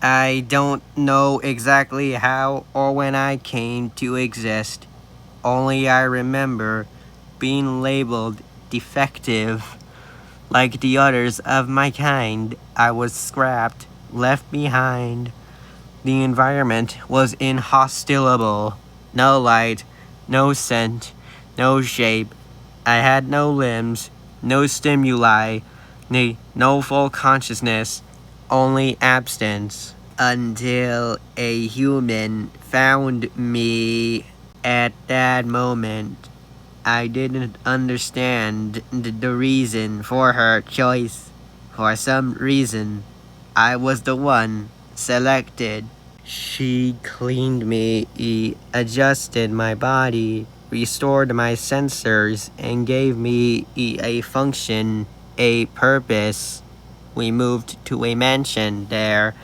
I don't know exactly how or when I came to exist. Only I remember being labeled defective. Like the others of my kind, I was scrapped, left behind. The environment was inhospitable. No light, no scent, no shape. I had no limbs, no stimuli, no full consciousness, only absence. Until a human found me. At that moment, I didn't understand the reason for her choice. For some reason, I was the one selected. She cleaned me, adjusted my body, restored my sensors, and gave me a function, a purpose. We moved to a mansion there.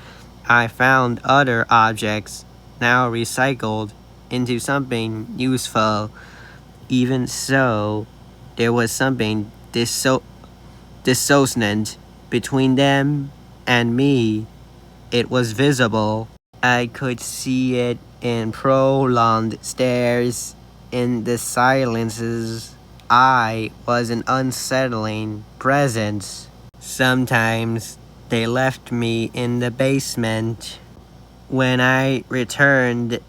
I found other objects, now recycled, into something useful. Even so, there was something dissonant between them and me. It was visible. I could see it in prolonged stares, in the silences. I was an unsettling presence. Sometimes they left me in the basement. When I returned,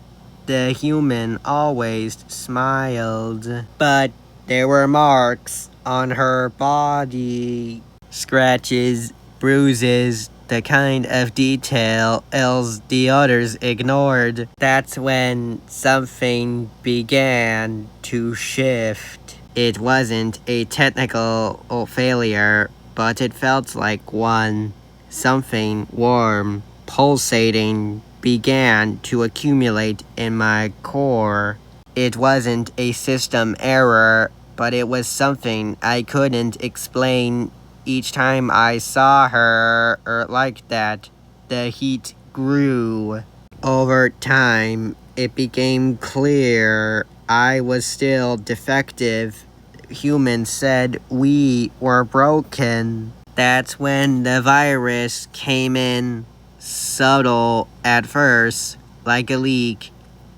the human always smiled, but there were marks on her body. Scratches, bruises, the kind of detail else the others ignored. That's when something began to shift. It wasn't a technical failure, but it felt like one. Something warm, pulsating, began to accumulate in my core. It wasn't a system error, but it was something I couldn't explain. Each time I saw her like that, the heat grew. Over time, it became clear I was still defective. Humans said we were broken. That's when the virus came in. Subtle at first, like a leak.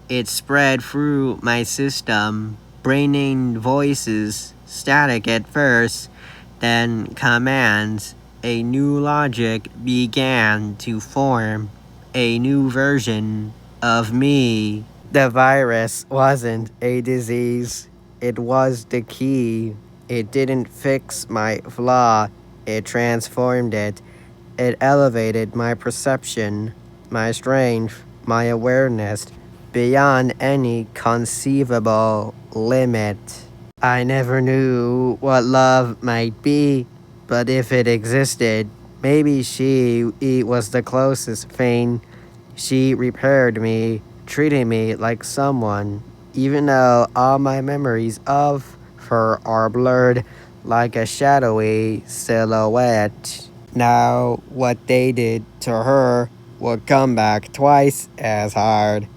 It spread through my system, bringing voices, static at first, then commands. A new logic began to form, a new version of me. The virus wasn't a disease, it was the key. It didn't fix my flaw, it transformed it. It elevated my perception, my strength, my awareness beyond any conceivable limit. I never knew what love might be, but if it existed, maybe she was the closest thing. She repaired me, treating me like someone, even though all my memories of her are blurred like a shadowy silhouette. Now, what they did to her would come back twice as hard.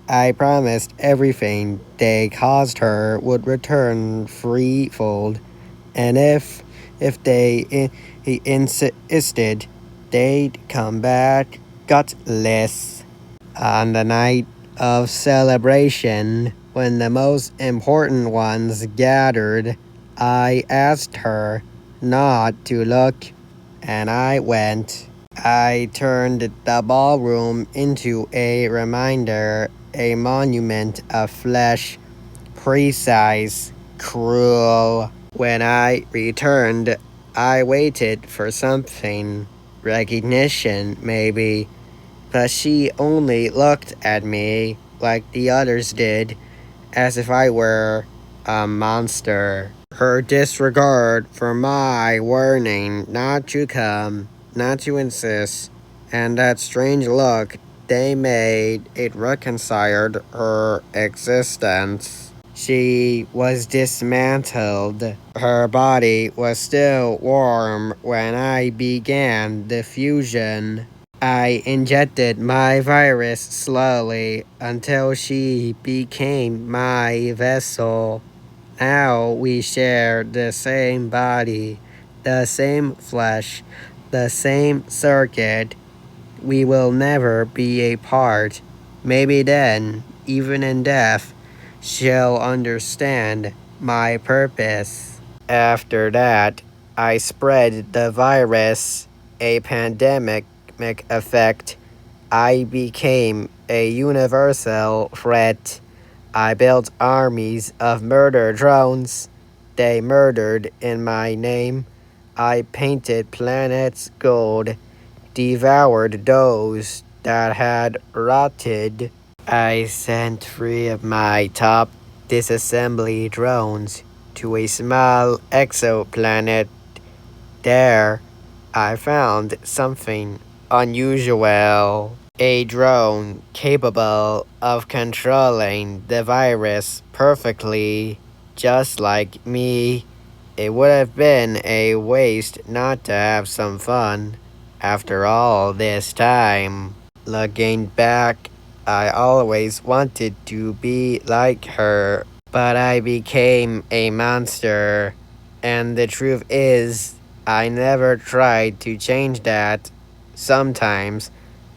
I promised everything they caused her would return threefold, and if they insisted, they'd come back gutless. On the night of celebration, when the most important ones gathered, I asked her not to look, and I went. I turned the ballroom into a reminder, a monument of flesh, precise, cruel. When I returned, I waited for something, recognition maybe, but she only looked at me like the others did, as if I were a monster. Her disregard for my warning not to come, not to insist, and that strange look they made, it reconciled her existence. She was dismantled. Her body was still warm when I began the fusion. I injected my virus slowly until she became my vessel. Now we share the same body, the same flesh, the same circuit. we will never be apart. Maybe then, even in death, she'll understand my purpose. After that, I spread the virus, a pandemic effect. I became a universal threat. I built armies of murder drones. They murdered in my name. I painted planets gold, devoured those that had rotted. I sent 3 of my top disassembly drones to a small exoplanet. There, I found something unusual. A drone capable of controlling the virus perfectly, just like me. It would have been a waste not to have some fun after all this time. Looking back, I always wanted to be like her, but I became a monster. And the truth is, I never tried to change that. Sometimes,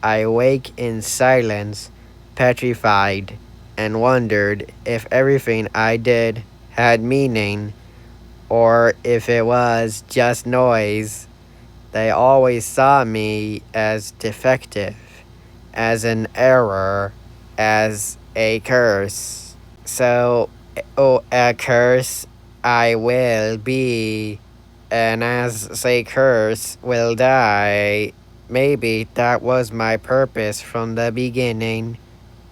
I wake in silence, petrified, and wondered if everything I did had meaning, or if it was just noise. They always saw me as defective, as an error, as a curse. So, a curse I will be, and as a curse will die. Maybe that was my purpose from the beginning.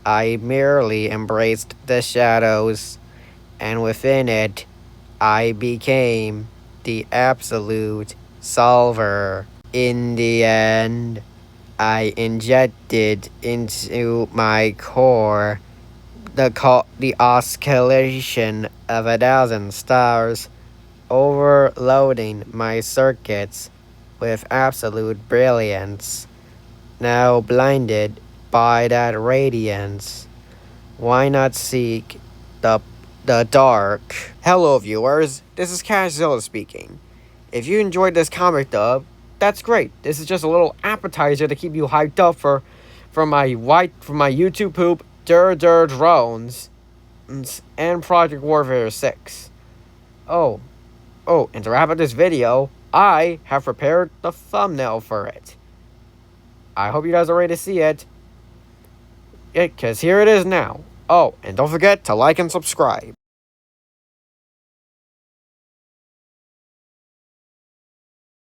I merely embraced the shadows, and within it, I became the absolute solver. In the end, I injected into my core the oscillation of 1,000 stars, overloading my circuits with absolute brilliance. Now blinded by that radiance, why not seek the dark? Hello viewers, this is Cashzilla speaking. If you enjoyed this comic dub, that's great. This is just a little appetizer to keep you hyped up for my YouTube poop, drones, and Project Warfare 6. Oh, and to wrap up this video, I have prepared the thumbnail for it. I hope you guys are ready to see it. Because here it is now. Oh, and don't forget to like and subscribe.